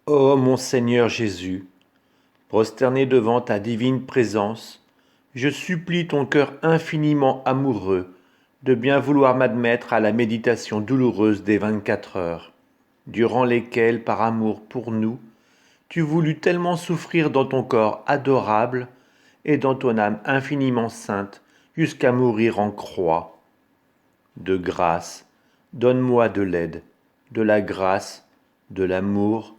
Ô mon Seigneur Jésus, prosterné devant ta divine présence, je supplie ton cœur infiniment amoureux de bien vouloir m'admettre à la méditation douloureuse des 24 heures, durant lesquelles, par amour pour nous, tu voulus tellement souffrir dans ton corps adorable et dans ton âme infiniment sainte jusqu'à mourir en croix. De grâce, donne-moi de l'aide, de la grâce, de l'amour,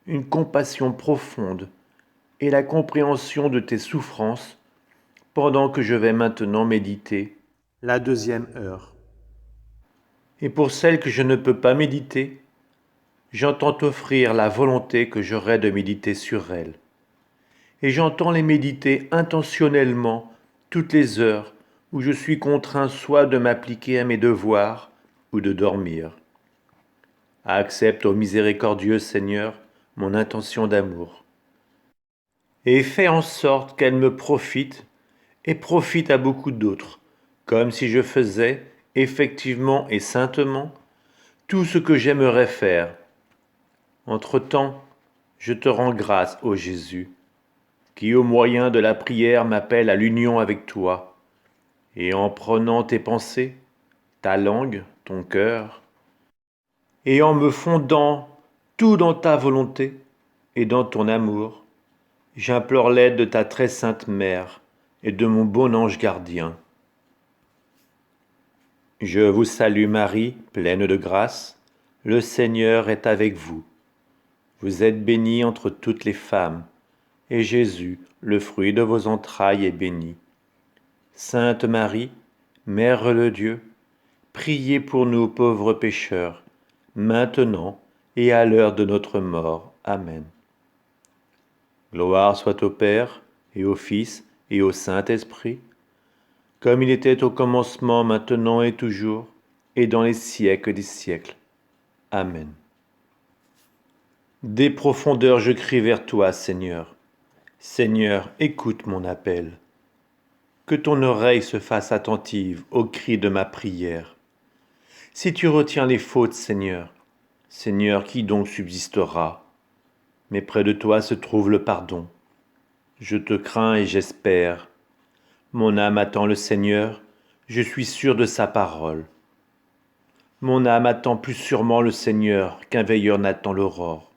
une compassion profonde et la compréhension de tes souffrances pendant que je vais maintenant méditer la deuxième heure. Et pour celles que je ne peux pas méditer, j'entends t'offrir la volonté que j'aurai de méditer sur elles. Et j'entends les méditer intentionnellement toutes les heures où je suis contraint soit de m'appliquer à mes devoirs ou de dormir. Accepte, ô miséricordieux Seigneur, mon intention d'amour. Et fais en sorte qu'elle me profite et profite à beaucoup d'autres, comme si je faisais, effectivement et saintement, tout ce que j'aimerais faire. Entre-temps, je te rends grâce, ô Jésus, qui au moyen de la prière m'appelle à l'union avec toi, et en prenant tes pensées, ta langue, ton cœur, et en me fondant tout dans ta volonté et dans ton amour, j'implore l'aide de ta très sainte mère et de mon bon ange gardien. Je vous salue Marie, pleine de grâce, le Seigneur est avec vous. Vous êtes bénie entre toutes les femmes, et Jésus, le fruit de vos entrailles, est béni. Sainte Marie, Mère de Dieu, priez pour nous pauvres pécheurs, maintenant et à l'heure de notre mort. Amen. Gloire soit au Père, et au Fils, et au Saint-Esprit, comme il était au commencement, maintenant et toujours, et dans les siècles des siècles. Amen. Des profondeurs je crie vers toi, Seigneur. Seigneur, écoute mon appel. Que ton oreille se fasse attentive au cri de ma prière. Si tu retiens les fautes, Seigneur, Seigneur, qui donc subsistera? Mais près de toi se trouve le pardon. Je te crains et j'espère. Mon âme attend le Seigneur, je suis sûr de sa parole. Mon âme attend plus sûrement le Seigneur qu'un veilleur n'attend l'aurore.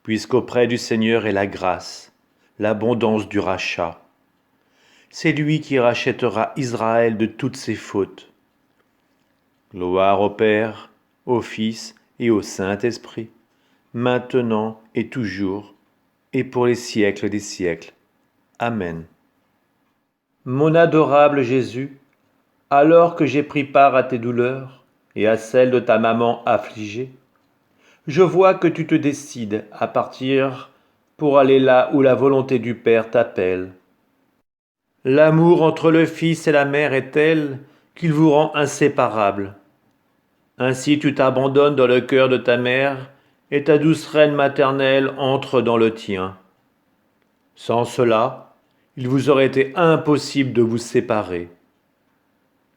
Puisqu'auprès du Seigneur est la grâce, l'abondance du rachat. C'est lui qui rachètera Israël de toutes ses fautes. Gloire au Père, au Fils et au Saint-Esprit, maintenant et toujours, et pour les siècles des siècles. Amen. Mon adorable Jésus, alors que j'ai pris part à tes douleurs et à celles de ta maman affligée, je vois que tu te décides à partir pour aller là où la volonté du Père t'appelle. L'amour entre le Fils et la Mère est tel qu'il vous rend inséparables. Ainsi tu t'abandonnes dans le cœur de ta mère et ta douce reine maternelle entre dans le tien. Sans cela, il vous aurait été impossible de vous séparer.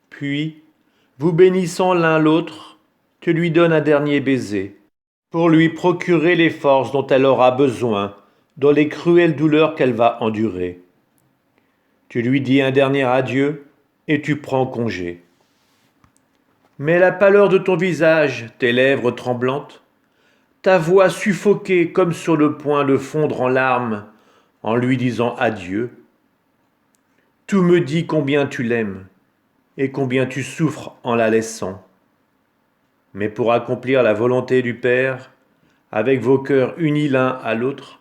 Puis, vous bénissant l'un l'autre, tu lui donnes un dernier baiser, pour lui procurer les forces dont elle aura besoin dans les cruelles douleurs qu'elle va endurer. Tu lui dis un dernier adieu et tu prends congé. Mais la pâleur de ton visage, tes lèvres tremblantes, ta voix suffoquée comme sur le point de fondre en larmes en lui disant adieu, tout me dit combien tu l'aimes et combien tu souffres en la laissant. Mais pour accomplir la volonté du Père, avec vos cœurs unis l'un à l'autre,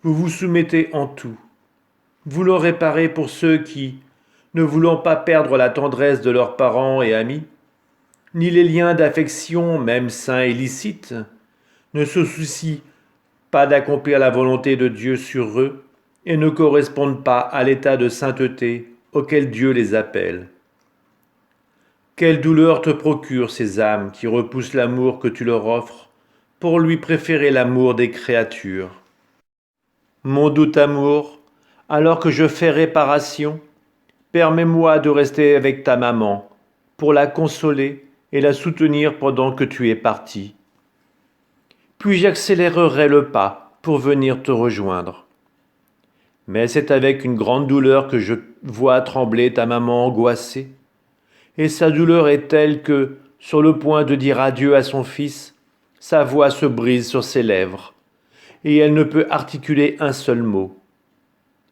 vous vous soumettez en tout. Vous le réparez pour ceux qui, ne voulant pas perdre la tendresse de leurs parents et amis, ni les liens d'affection, même sains et licites, ne se soucient pas d'accomplir la volonté de Dieu sur eux et ne correspondent pas à l'état de sainteté auquel Dieu les appelle. Quelle douleur te procurent ces âmes qui repoussent l'amour que tu leur offres pour lui préférer l'amour des créatures. Mon doux amour, alors que je fais réparation, permets-moi de rester avec ta maman pour la consoler et la soutenir pendant que tu es parti. puis j'accélérerai le pas pour venir te rejoindre. Mais c'est avec une grande douleur que je vois trembler ta maman angoissée, et sa douleur est telle que, sur le point de dire adieu à son fils, sa voix se brise sur ses lèvres, et elle ne peut articuler un seul mot.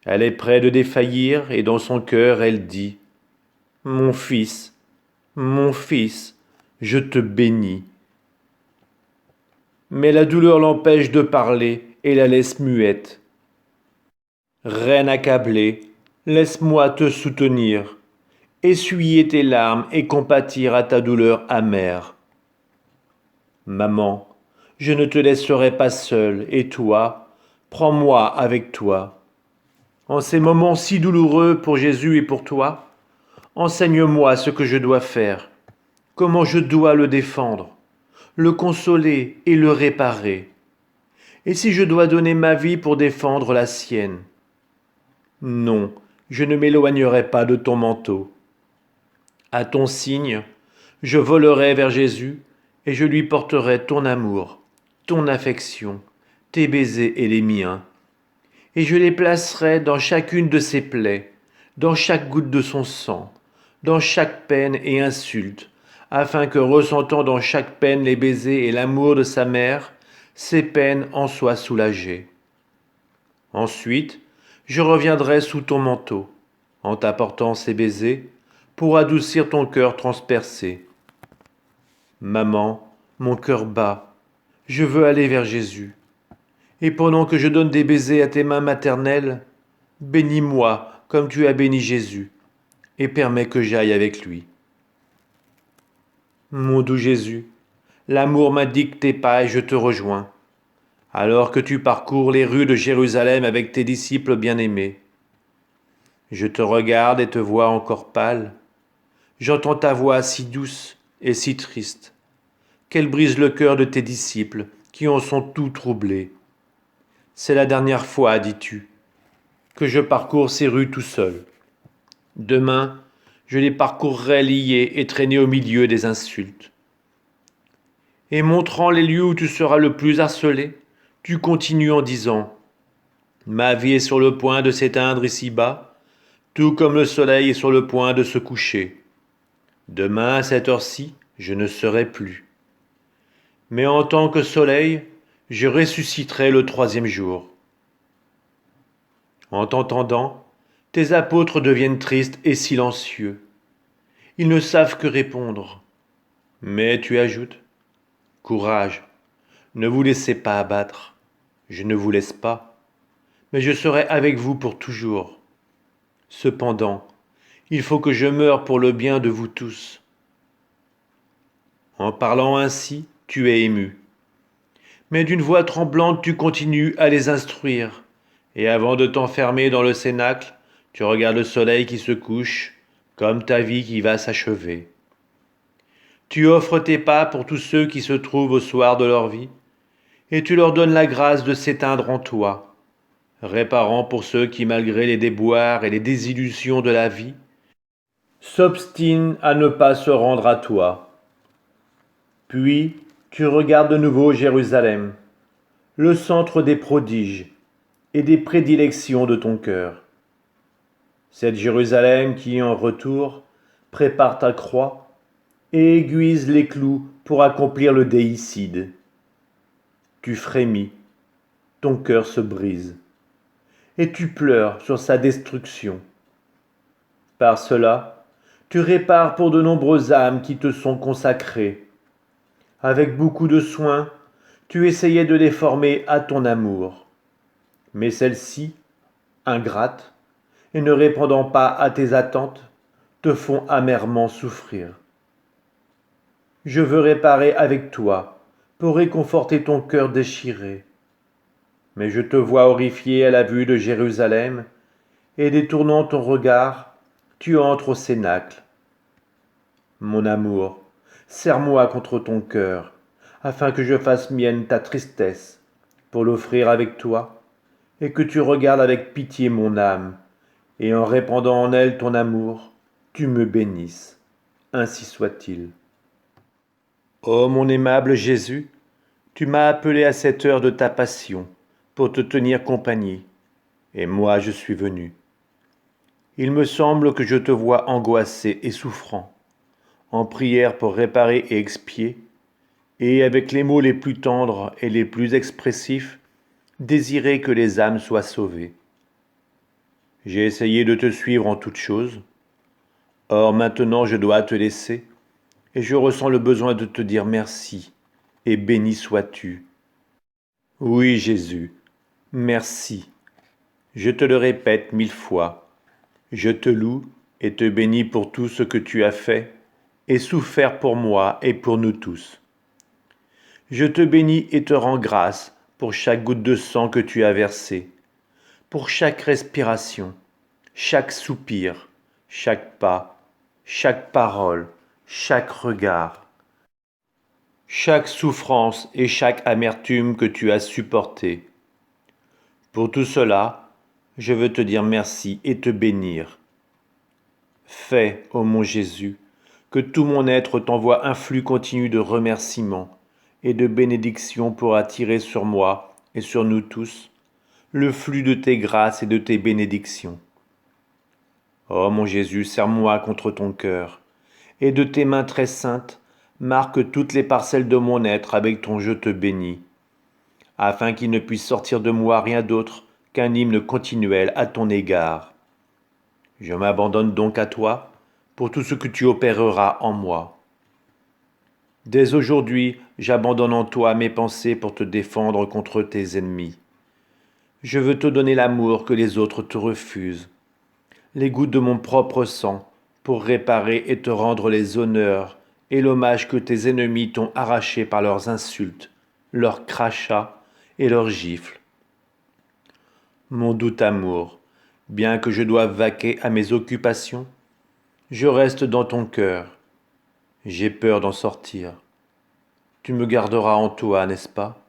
Elle est près de défaillir, et dans son cœur elle dit « mon fils, je te bénis. » Mais la douleur l'empêche de parler et la laisse muette. Reine accablée, laisse-moi te soutenir, essuyer tes larmes et compatir à ta douleur amère. Maman, je ne te laisserai pas seule, et toi, prends-moi avec toi. En ces moments si douloureux pour Jésus et pour toi, enseigne-moi ce que je dois faire, comment je dois le défendre, le consoler et le réparer. Et si je dois donner ma vie pour défendre la sienne? Non, je ne m'éloignerai pas de ton manteau. À ton signe, je volerai vers Jésus et je lui porterai ton amour, ton affection, tes baisers et les miens. Et je les placerai dans chacune de ses plaies, dans chaque goutte de son sang, dans chaque peine et insulte, afin que, ressentant dans chaque peine les baisers et l'amour de sa mère, ses peines en soient soulagées. Ensuite, je reviendrai sous ton manteau, en t'apportant ces baisers, pour adoucir ton cœur transpercé. Maman, mon cœur bat, je veux aller vers Jésus. Et pendant que je donne des baisers à tes mains maternelles, bénis-moi comme tu as béni Jésus, et permets que j'aille avec lui. Mon doux Jésus, l'amour m'indique tes pas et je te rejoins, alors que tu parcours les rues de Jérusalem avec tes disciples bien-aimés. Je te regarde et te vois encore pâle. J'entends ta voix si douce et si triste, qu'elle brise le cœur de tes disciples qui en sont tout troublés. C'est la dernière fois, dis-tu, que je parcours ces rues tout seul. Demain, je les parcourrai liés et traînés au milieu des insultes. Et montrant les lieux où tu seras le plus harcelé, tu continues en disant « Ma vie est sur le point de s'éteindre ici-bas, tout comme le soleil est sur le point de se coucher. Demain, à cette heure-ci, je ne serai plus. Mais en tant que soleil, je ressusciterai le troisième jour. » En t'entendant, tes apôtres deviennent tristes et silencieux. Ils ne savent que répondre. Mais tu ajoutes, « Courage, ne vous laissez pas abattre. Je ne vous laisse pas, mais je serai avec vous pour toujours. Cependant, il faut que je meure pour le bien de vous tous. » En parlant ainsi, tu es ému. Mais d'une voix tremblante, tu continues à les instruire. Et avant de t'enfermer dans le cénacle, tu regardes le soleil qui se couche, comme ta vie qui va s'achever. Tu offres tes pas pour tous ceux qui se trouvent au soir de leur vie, et tu leur donnes la grâce de s'éteindre en toi, réparant pour ceux qui, malgré les déboires et les désillusions de la vie, s'obstinent à ne pas se rendre à toi. Puis, tu regardes de nouveau Jérusalem, le centre des prodiges et des prédilections de ton cœur. Cette Jérusalem qui, en retour, prépare ta croix et aiguise les clous pour accomplir le déicide. Tu frémis, ton cœur se brise, et tu pleures sur sa destruction. Par cela, tu répares pour de nombreuses âmes qui te sont consacrées. Avec beaucoup de soin, tu essayais de les former à ton amour. Mais celles-ci, ingrates, et ne répondant pas à tes attentes, te font amèrement souffrir. Je veux réparer avec toi, pour réconforter ton cœur déchiré. Mais je te vois horrifié à la vue de Jérusalem, et détournant ton regard, tu entres au cénacle. Mon amour, serre-moi contre ton cœur, afin que je fasse mienne ta tristesse, pour l'offrir avec toi, et que tu regardes avec pitié mon âme, et en répandant en elle ton amour, tu me bénisses. Ainsi soit-il. Ô mon aimable Jésus, Tu m'as appelé à cette heure de ta passion pour te tenir compagnie, et moi je suis venu. Il me semble que je te vois angoissé et souffrant, en prière pour réparer et expier, et avec les mots les plus tendres et les plus expressifs, désirer que les âmes soient sauvées. J'ai essayé de te suivre en toutes choses, or maintenant je dois te laisser, et je ressens le besoin de te dire merci, et béni sois-tu. Oui, Jésus, merci. Je te le répète 1000 fois. Je te loue et te bénis pour tout ce que tu as fait et souffert pour moi et pour nous tous. Je te bénis et te rends grâce pour chaque goutte de sang que tu as versée, pour chaque respiration, chaque soupir, chaque pas, chaque parole, chaque regard, chaque souffrance et chaque amertume que tu as supportée. Pour tout cela, je veux te dire merci et te bénir. Fais, ô mon Jésus, que tout mon être t'envoie un flux continu de remerciements et de bénédictions pour attirer sur moi et sur nous tous le flux de tes grâces et de tes bénédictions. Ô mon Jésus, serre-moi contre ton cœur, et de tes mains très saintes, marque toutes les parcelles de mon être avec ton je te bénis, afin qu'il ne puisse sortir de moi rien d'autre qu'un hymne continuel à ton égard. Je m'abandonne donc à toi pour tout ce que tu opéreras en moi. Dès aujourd'hui, j'abandonne en toi mes pensées pour te défendre contre tes ennemis. Je veux te donner l'amour que les autres te refusent, les gouttes de mon propre sang pour réparer et te rendre les honneurs et l'hommage que tes ennemis t'ont arraché par leurs insultes, leurs crachats et leurs gifles. Mon doux amour, bien que je doive vaquer à mes occupations, je reste dans ton cœur. J'ai peur d'en sortir. Tu me garderas en toi, n'est-ce pas?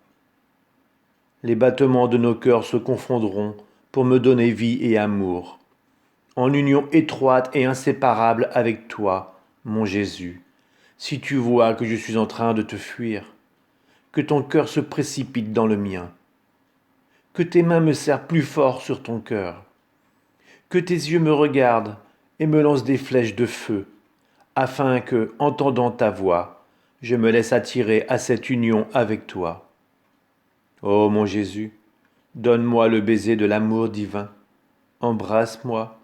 Les battements de nos cœurs se confondront pour me donner vie et amour, en union étroite et inséparable avec toi, mon Jésus. Si tu vois que je suis en train de te fuir, que ton cœur se précipite dans le mien, que tes mains me serrent plus fort sur ton cœur, que tes yeux me regardent et me lancent des flèches de feu, afin que, entendant ta voix, je me laisse attirer à cette union avec toi. Ô mon Jésus, donne-moi le baiser de l'amour divin, embrasse-moi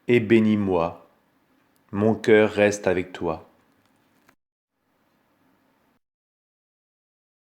et bénis-moi. Mon cœur reste avec toi.